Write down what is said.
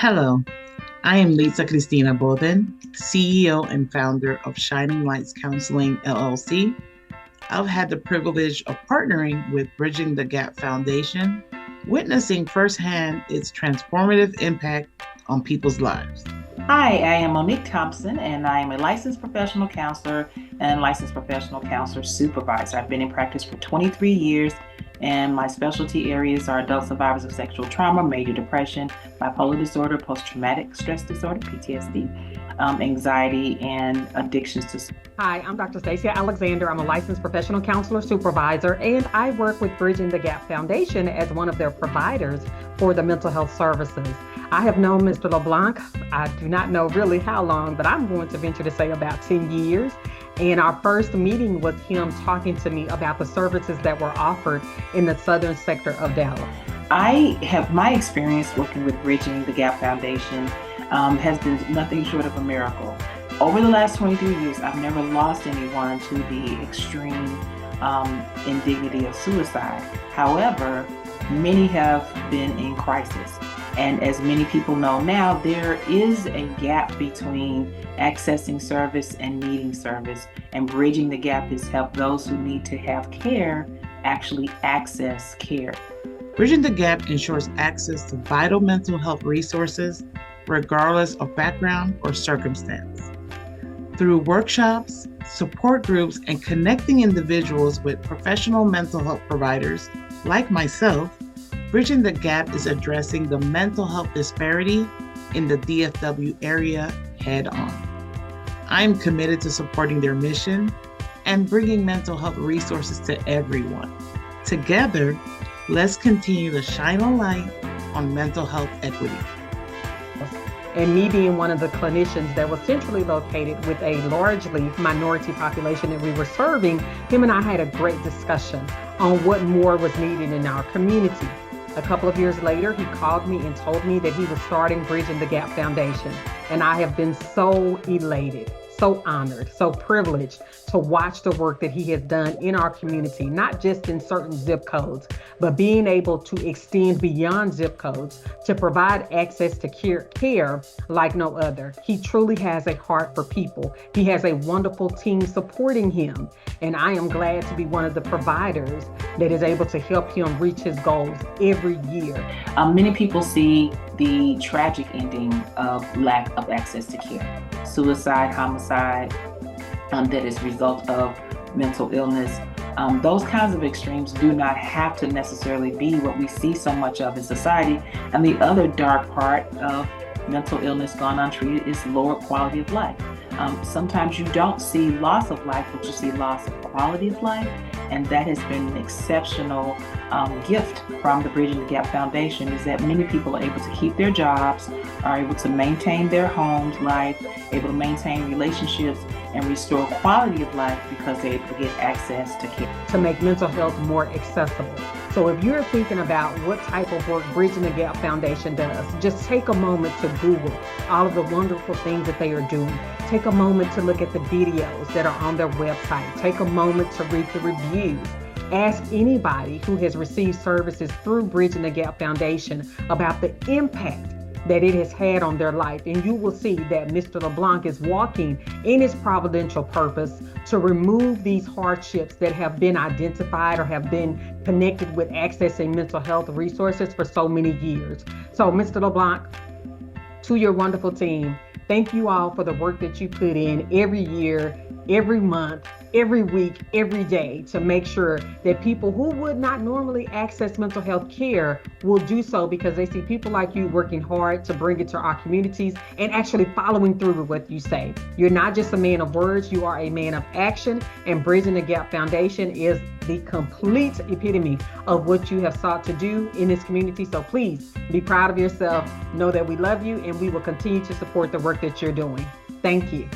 Hello, I am Lisa Cristina Boden, CEO and founder of Shining Lights Counseling LLC. I've had the privilege of partnering with Bridging the Gap Foundation, witnessing firsthand its transformative impact on people's lives. Hi, I am Monique Thompson, and I am a licensed professional counselor and licensed professional counselor supervisor. I've been in practice for 23 years, and my specialty areas are adult survivors of sexual trauma, major depression, bipolar disorder, post-traumatic stress disorder, PTSD, anxiety, and addictions to. Hi, I'm Dr. Stacia Alexander. I'm a licensed professional counselor supervisor, and I work with Bridging the Gap Foundation as one of their providers for the mental health services. I have known Mr. LeBlanc, I do not know really how long, but I'm going to venture to say about 10 years. And our first meeting was him talking to me about the services that were offered in the southern sector of Dallas. I have my experience working with Bridging the Gap Foundation has been nothing short of a miracle. Over the last 23 years, I've never lost anyone to the extreme indignity of suicide. However, many have been in crisis. And as many people know now, there is a gap between accessing service and needing service. And Bridging the Gap has helped those who need to have care actually access care. Bridging the Gap ensures access to vital mental health resources, regardless of background or circumstance. Through workshops, support groups, and connecting individuals with professional mental health providers like myself, Bridging the Gap is addressing the mental health disparity in the DFW area head on. I am committed to supporting their mission and bringing mental health resources to everyone. Together, let's continue to shine a light on mental health equity. And me being one of the clinicians that was centrally located with a largely minority population that we were serving, him and I had a great discussion on what more was needed in our community. A couple of years later, he called me and told me that he was starting Bridging the Gap Foundation. And I have been so elated, so honored, so privileged to watch the work that he has done in our community, not just in certain zip codes, but being able to extend beyond zip codes to provide access to care like no other. He truly has a heart for people. He has a wonderful team supporting him. And I am glad to be one of the providers that is able to help him reach his goals every year. Many people see the tragic ending of lack of access to care. Suicide, homicide, that is a result of mental illness. Those kinds of extremes do not have to necessarily be what we see so much of in society. And the other dark part of mental illness gone untreated is lower quality of life. Sometimes you don't see loss of life, but you see loss of quality of life. And that has been an exceptional gift from the Bridging the Gap Foundation, is that many people are able to keep their jobs, are able to maintain their homes, life, able to maintain relationships and restore quality of life because they're able to get access to care. To make mental health more accessible. So if you're thinking about what type of work Bridging the Gap Foundation does, just take a moment to Google all of the wonderful things that they are doing. Take a moment to look at the videos that are on their website. Take a moment to read the reviews. Ask anybody who has received services through Bridging the Gap Foundation about the impact that it has had on their life. And you will see that Mr. LeBlanc is walking in his providential purpose to remove these hardships that have been identified or have been connected with accessing mental health resources for so many years. So Mr. LeBlanc, to your wonderful team, thank you all for the work that you put in every year, every month, every week, every day to make sure that people who would not normally access mental health care will do so because they see people like you working hard to bring it to our communities and actually following through with what you say. You're not just a man of words, you are a man of action, and Bridging the Gap Foundation is the complete epitome of what you have sought to do in this community. So please be proud of yourself. Know that we love you and we will continue to support the work that you're doing. Thank you.